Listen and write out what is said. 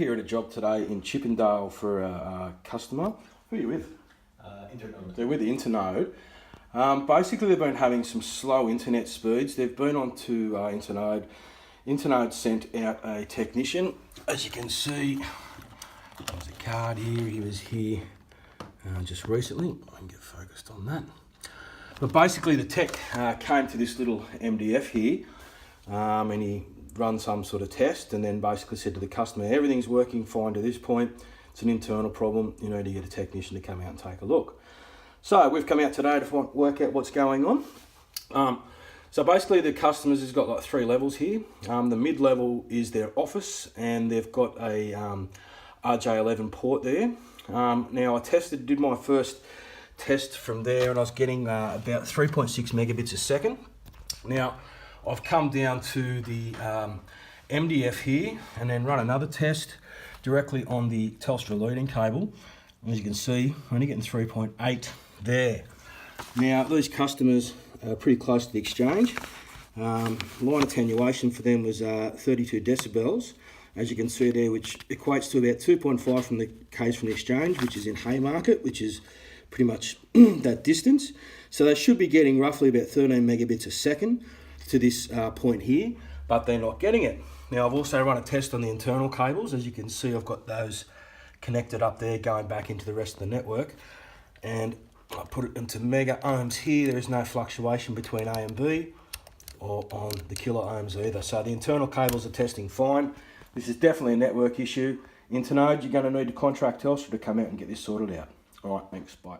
here at a job today in Chippendale for a customer. Who are you with? Internode. They're with the Internode. Basically, they've been having some slow internet speeds. They've been on to Internode. Internode sent out a technician. As you can see, there's a card here. He was here just recently. I can get focused on that. But basically, the tech came to this little MDF here, and he run some sort of test and then basically said to the customer, everything's working fine to this point. It's an internal problem. You need to get a technician to come out and take a look. So we've come out today to work out what's going on. So basically the customers has got like 3 levels here. The mid level is their office and they've got a RJ11 port there. Now I did my first test from there and I was getting about 3.6 megabits a second. Now I've come down to the MDF here and then run another test directly on the Telstra leading cable. As you can see, I'm only getting 3.8 there. Now these customers are pretty close to the exchange. Line attenuation for them was 32 decibels, as you can see there, which equates to about 2.5 from the case from the exchange, which is in Haymarket, which is pretty much that distance. So they should be getting roughly about 13 megabits a second to this point here, but they're not getting it. Now I've also run a test on the internal cables. As you can see, I've got those connected up there going back into the rest of the network, and I put it into mega ohms here. There is no fluctuation between A and B or on the kilo ohms either. So the internal cables are testing fine. This is definitely a network issue. Internode, you're going to need to contract Telstra to come out and get this sorted out. All right, thanks, bye.